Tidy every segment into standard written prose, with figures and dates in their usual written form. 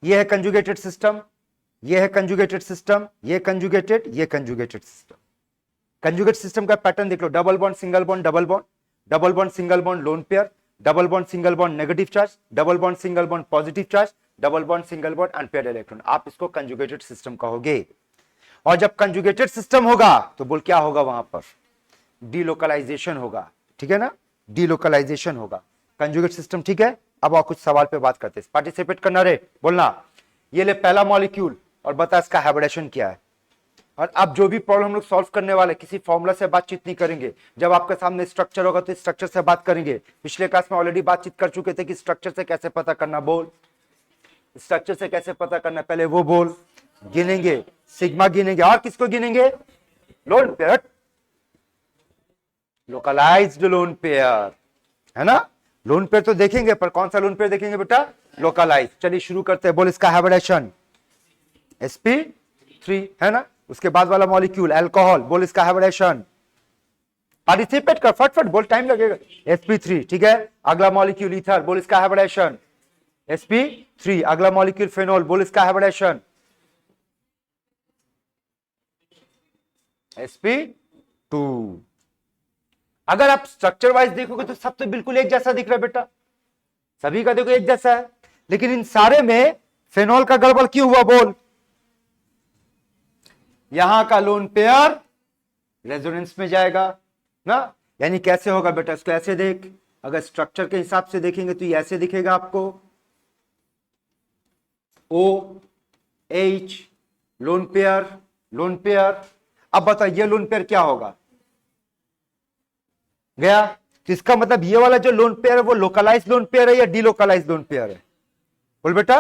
ये है conjugated system, ये है कंजुगेटेड सिस्टम, ये कंजुगेटेड, ये कंजुगेटेड सिस्टम। कंजुगेट सिस्टम का पैटर्न देख लो, double bond single bond double bond, double bond single bond lone pair, double bond single bond negative charge, double bond single bond positive charge, double bond single bond unpaired electron. आप इसको conjugated system कहोगे। और जब conjugated system होगा तो बोल क्या होगा, वहां पर डीलोकलाइजेशन होगा, ठीक है ना, डीलोकलाइजेशन होगा कंजुगेट सिस्टम। ठीक है, अब और कुछ सवाल पे बात करते हैं, पार्टिसिपेट करना रे, बोलना। ये ले पहला मॉलिक्यूल और बता इसका हाइब्रिडेशन क्या है। और अब जो भी प्रॉब्लम हम लोग सॉल्व करने वाले, किसी फॉर्मूला से बातचीत नहीं करेंगे। जब आपके सामने स्ट्रक्चर होगा तो स्ट्रक्चर से बात करेंगे। पिछले क्लास में ऑलरेडी बातचीत कर चुके थे कि स्ट्रक्चर से कैसे पता करना, बोल स्ट्रक्चर से कैसे पता करना, पहले वो बोल। गिनेंगे, सिग्मा गिनेंगे, और किसको गिनेंगे, lone pair, localised lone pair, है ना। लोन पेयर तो देखेंगे, पर कौन सा लोन पेयर देखेंगे बेटा, लोकलाइज। चलिए शुरू करते हैं, बोल इसका हाइब्रिडेशन sp3 है ना। उसके बाद वाला मॉलिक्यूल अल्कोहल, बोल इसका हाइब्रिडेशन, पार्टिसिपेट कर फटफट बोल, टाइम लगेगा। sp3, ठीक है। अगला मॉलिक्यूल ईथर, बोल इसका हाइब्रिडेशन sp3। अगला मॉलिक्यूल फेनॉल, बोल इसका हाइब्रिडेशन sp2। अगर आप स्ट्रक्चर वाइज देखोगे तो सब तो बिल्कुल एक जैसा दिख रहा है बेटा, सभी का देखो एक जैसा है, लेकिन इन सारे में फेनॉल का गड़बड़ क्यों हुआ, बोल। यहां का लोन पेयर रेजोनेंस में जाएगा ना, यानी कैसे होगा बेटा, इसको ऐसे देख। अगर स्ट्रक्चर के हिसाब से देखेंगे तो ये ऐसे दिखेगा आपको, O H lone pair, lone pair. अब बताइए ये लोन पेयर क्या होगा, गया। तो इसका मतलब ये वाला जो लोन पेयर है वो लोकलाइज लोन पेयर है या डीलोकलाइज लोन पेयर है, बोल बेटा,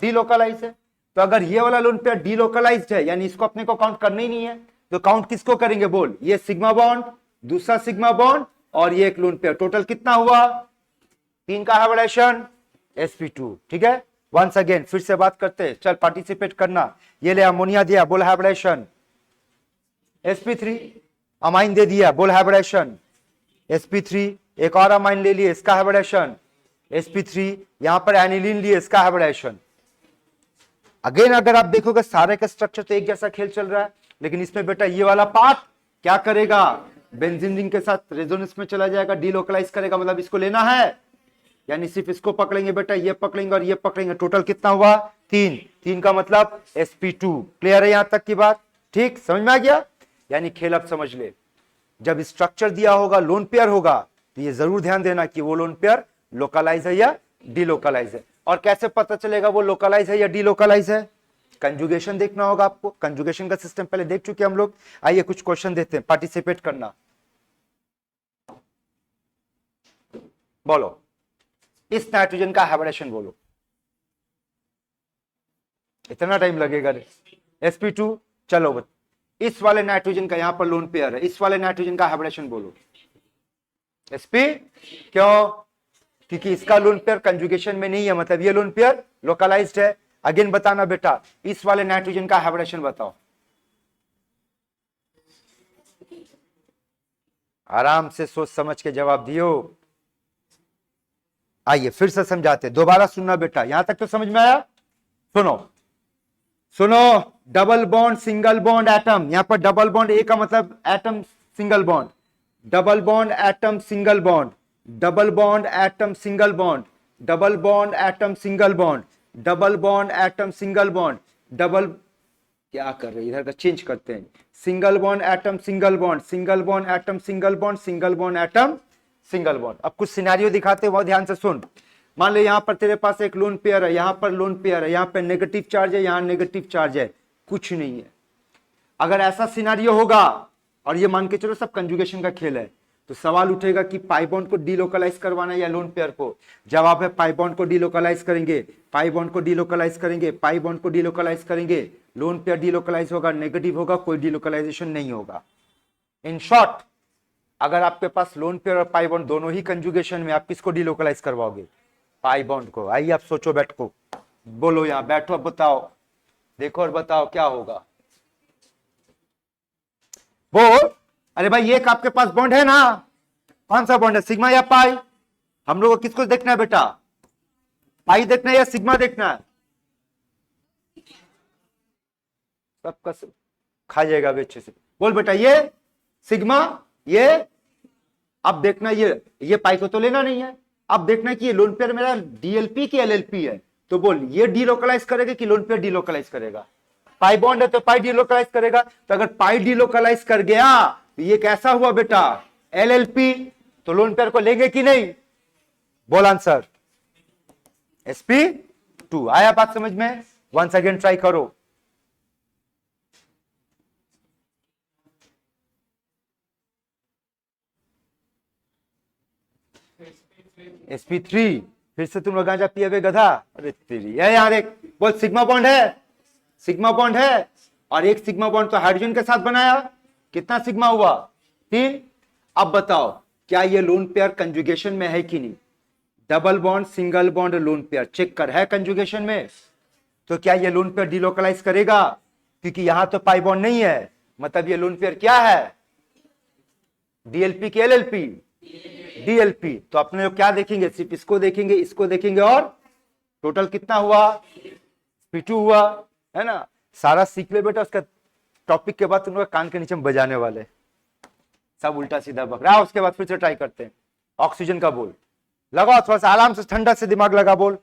डीलोकलाइज है। तो अगर ये वाला लोन पेयर डीलोकलाइज्ड है, यानी इसको अपने को काउंट करना ही नहीं है, तो काउंट किसको करेंगे, बोल। ये सिग्मा बॉन्ड, दूसरा सिग्मा बॉन्ड, और ये एक लोन पेयर, टोटल कितना हुआ, 3 का हाइब्रिडेशन sp2। ठीक है, वंस अगेन फिर से बात करते हैं, चल पार्टिसिपेट करना। ये ले अमोनिया दिया, बोल हाइब्रिडेशन sp3। अमाइन दे दिया, बोल हाइब्रिडेशन sp3। एक और अमाइन ले लिए, इसका हाइब्रिडेशन sp3। यहां पर एनिलीन लिए, इसका हाइब्रिडेशन। अगेन अगर आप देखोगे सारे का स्ट्रक्चर तो एक जैसा खेल चल रहा है, लेकिन इसमें बेटा ये वाला पार्ट क्या करेगा, बेंजीन रिंग के साथ रेजोनेंस में चला जाएगा, डीलोकलाइज करेगा। मतलब इसको लेना है, यानी सिर्फ इसको पकड़ेंगे बेटा, ये पकड़ेंगे और ये पकड़ेंगे। टोटल कितना हुआ, 3। 3 का मतलब sp2। क्लियर है यहां तक की बात, ठीक, समझ में आ गया। यानी खेल अब समझ ले, जब स्ट्रक्चर दिया होगा, लोन पेयर होगा, तो ये जरूर ध्यान देना कि वो लोन पेयर लोकलाइज है या डीलोकलाइज है। और कैसे पता चलेगा वो लोकलाइज है या डीलोकलाइज है, कंजुगेशन देखना होगा आपको। कंजुगेशन का सिस्टम पहले देख चुके हम लोग। आइए कुछ क्वेश्चन देते हैं, पार्टिसिपेट करना। बोलो इस नाइट्रोजन का हाइब्रिडेशन, बोलो। इतना टाइम लगेगा रे, sp2। चलो इस वाले नाइट्रोजन का यहां पर लोन पेयर है, इस वाले नाइट्रोजन का हाइब्रिडेशन बोलो sp। क्यों, क्योंकि इसका लोन पेयर कंजुगेशन में नहीं है, मतलब ये लोन पेयर लोकलाइज्ड है। अगेन बताना बेटा, इस वाले नाइट्रोजन का हाइब्रिडेशन बताओ, आराम से सोच समझ के जवाब दियो। आइए फिर से समझाते, दोबारा सुनना बेटा, यहां तक तो समझ में आया। सुनो सुनो, double bond single bond atom, यहां पर डबल बॉन्ड ए का मतलब atom single bond, double bond atom single bond, double bond atom single bond, double bond atom single bond, double bond atom single bond, double, क्या कर रहे हैं इधर का चेंज करते हैं, single bond atom single bond, single bond atom single bond, single bond atom single bond. अब कुछ सिनेरियो दिखाते हैं, बहुत ध्यान से सुन। मान ले यहां पर तेरे पास एक लोन पेयर है, यहां पर लोन पेयर है, यहां पर नेगेटिव चार्ज है, यहां नेगेटिव चार्ज है, कुछ नहीं है। अगर ऐसा सिनेरियो होगा, और ये मान के चलो सब कंजुगेशन का खेल है, तो सवाल उठेगा कि पाई बॉन्ड को डीलोकलाइज करवाना या लोन पेयर को। जवाब है पाई बॉन्ड को डीलोकलाइज करेंगे, पाई बॉन्ड को डीलोकलाइज करेंगे, पाई बॉन्ड को डीलोकलाइज करेंगे। लोन पेयर डीलोकलाइज होगा, नेगेटिव होगा, कोई डीलोकलाइजेशन नहीं होगा। इन शॉर्ट, अगर आपके पास लोन पेयर और पाई बॉन्ड दोनों ही कंजुगेशन में, आप किसको डीलोकलाइज करवाओगे, पाई बॉन्ड को। आइए आप सोचो, बैठो, बोलो, यहां बैठो, अब बताओ, देखो और बताओ क्या होगा, बोल। अरे भाई एक आपके पास बॉन्ड है ना, कौन सा बॉन्ड है, सिग्मा या पाई। हम लोग को किसको देखना है बेटा, पाई देखना है या सिग्मा देखना है, सबका खा जाएगा अभी अच्छे से। बोल बेटा ये सिग्मा, ये अब देखना ये पाई को तो लेना नहीं है। अब देखना कि ये लोन पेयर मेरा डीएलपी की एलएलपी है, तो बोल ये डीलोकलाइज करेगा कि लोन पेयर डीलोकलाइज करेगा? पाई बॉन्ड है तो पाई डीलोकलाइज करेगा। तो अगर पाई डीलोकलाइज कर गया तो ये कैसा हुआ बेटा? एलएलपी। तो लोन पेयर को लेंगे कि नहीं? बोल आंसर। sp2। आया बात समझ में? वंस अगेन ट्राई करो। sp3। फिर से तुम लोग गांजा पिए हुए गधा। अरे तेरी ये यार, एक बोल सिग्मा बॉन्ड है, सिग्मा बॉन्ड है, और एक सिग्मा बॉन्ड तो हाइड्रोजन के साथ बनाया। कितना सिग्मा हुआ? 3। अब बताओ क्या ये लोन पेयर कंजुगेशन में है कि नहीं? Double bond, single bond, lone pair check कर है कंजुगेशन में। तो क्या ये लोन पेयर डीलोकलाइज करेगा? क्योंकि यहां तो पाई बॉन्ड नहीं है, मतलब ये लोन पेयर क्या है? डीएलपी की एलएलपी? डीएलपी। तो अपने लोग क्या देखेंगे? सिर्फ इसको देखेंगे, इसको देखेंगे, और टोटल कितना हुआ? sp2 हुआ, है ना? सारा सीख ले बेटा, उसका टॉपिक के बाद तुम लोग कान के नीचे में बजाने वाले सब उल्टा सीधा बक रहा है। उसके बाद फिर से ट्राई करते हैं। ऑक्सीजन का बोल, लगाओ थोड़ा सा आराम से, ठंडा से दिमाग लगा बोल।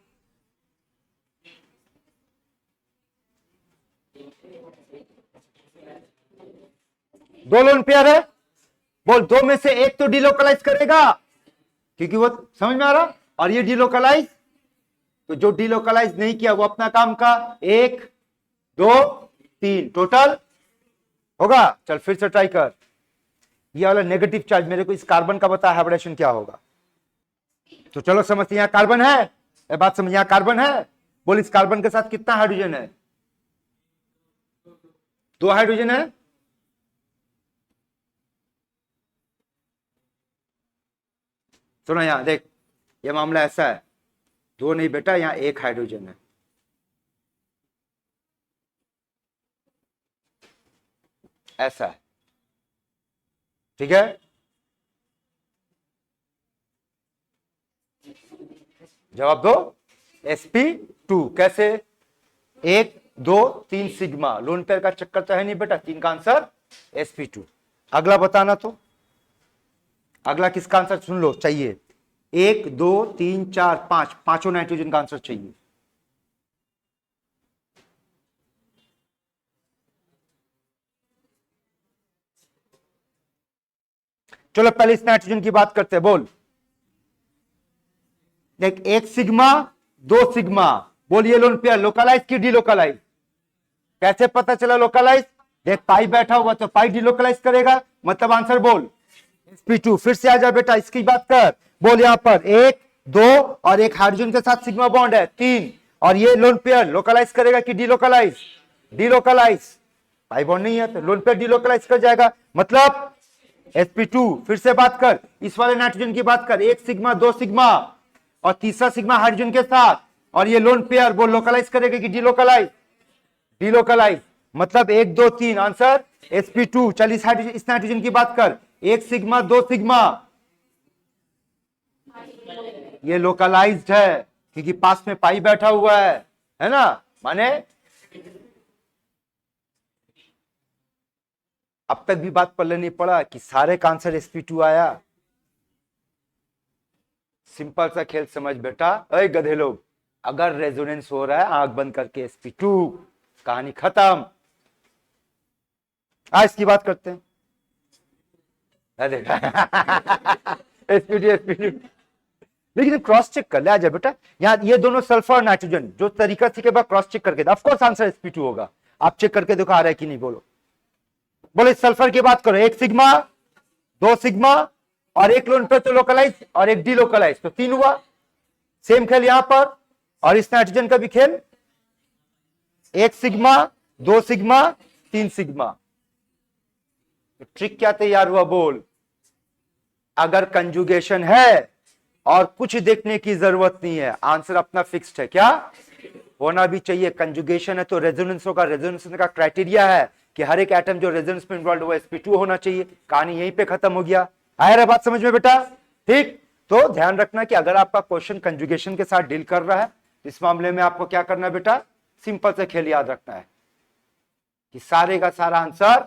दो लोन पेयर है, बोल दो में से एक तो डीलोकलाइज करेगा, क्योंकि वो समझ में आ रहा, और ये डीलोकलाइज, तो जो डीलोकलाइज नहीं किया वो अपना काम का 1 2 3 टोटल होगा। चल फिर से ट्राई कर। ये वाला नेगेटिव चार्ज मेरे को इस कार्बन का बता, हाइब्रिडेशन क्या होगा? तो चलो समझते, यहां कार्बन है, ये बात समझ, यहां कार्बन है। बोल इस कार्बन के साथ कितना हाइड्रोजन है? 2 हाइड्रोजन है। सुनो यहां देख, ये मामला ऐसा है, 2 नहीं बेटा, यहां 1 हाइड्रोजन है। ऐसा है, ठीक है? जवाब दो। sp2 कैसे? 1 2 3 सिग्मा, लोन पेयर का चक्कर तो है नहीं बेटा, 3 का आंसर sp2। अगला बताना, तो अगला किसका आंसर सुन लो चाहिए? 1 2 3 4 5, पांचों नाइट्रोजन का आंसर चाहिए। चलो पहले इस नाइट्रोजन की बात करते हैं। बोल देख, 1 सिग्मा 2 सिग्मा, बोल ये लोन पेयर लोकलाइज की डीलोकलाइज? कैसे पता चला लोकलाइज? देख पाई बैठा हुआ तो पाई डीलोकलाइज करेगा, मतलब आंसर बोल sp2। फिर से आ जा बेटा, इसकी बात कर। बोल यहां पर 1 2 और एक हाइड्रोजन के साथ सिग्मा बॉन्ड है 3, और ये लोन पेयर लोकलाइज करेगा कि डीलोकलाइज? डीलोकलाइज। पाई बॉन्ड नहीं है तो लोन पेयर डीलोकलाइज कर जाएगा, मतलब sp2। फिर से बात कर, इस वाले नाइट्रोजन की बात कर, 1 सिग्मा 2 सिग्मा और तीसरा सिग्मा हाइड्रोजन के साथ, और ये लोन पेयर वो लोकलाइज करेगा कि डीलोकलाइज? डीलोकलाइज, मतलब 1 2 3 आंसर sp2। चल इस नाइट्रोजन की बात कर, 1 सिग्मा 2 सिग्मा, ये लोकलाइज्ड है क्योंकि पास में पाई बैठा हुआ है ना? माने अब तक भी बात पल्ले नहीं पड़ा कि सारे का आंसर sp2 आया। सिंपल सा खेल समझ बेटा। अरे गधे लोग, अगर रेजोनेंस हो रहा है आंख बंद करके sp2, कहानी खत्म। आज इसकी बात करते हैं। sp2 लेकिन क्रॉस चेक कर ले, आ जाए बेटा। यहाँ ये दोनों सल्फर और नाइट्रोजन जो तरीका से के बाद क्रॉस चेक करके, ऑफ कोर्स आंसर sp2 होगा। आप चेक करके देखो आ रहा है कि नहीं, बोलो। बोलो सल्फर की बात करो, 1 सिग्मा 2 सिग्मा और एक लोन पेयर तो लोकलाइज और एक डीलोकलाइज, तो 3 हुआ। सेम खेल यहां पर, और इस नाइट्रोजन का भी खेल, 1 सिग्मा 2 सिग्मा 3 सिग्मा। तो ट्रिक क्या तैयार हुआ? बोल अगर कंजुगेशन है और कुछ देखने की जरूरत नहीं है, आंसर अपना फिक्स्ड है। क्या होना भी चाहिए? कंजुगेशन है तो रेजोनेंस होगा। रेजोनेंस का क्राइटेरिया है कि हर एक एटम जो रेजोनेंस में इन्वॉल्व हुआ sp2 होना चाहिए। कहानी यहीं पे खत्म हो गया। आया रे बात समझ में बेटा? ठीक, तो ध्यान रखना कि अगर आपका क्वेश्चन कंजुगेशन के साथ डील कर रहा है, इस मामले में आपको क्या करना है बेटा? सिंपल से खेल याद रखना है कि सारे का सारा आंसर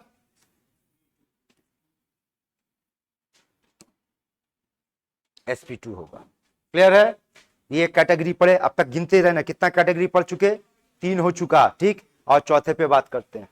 sp2 होगा। क्लियर है? ये कैटेगरी पढ़े, अब तक गिनते रहना कितना कैटेगरी पढ़ चुके, 3 हो चुका। ठीक, और चौथे पे बात करते हैं।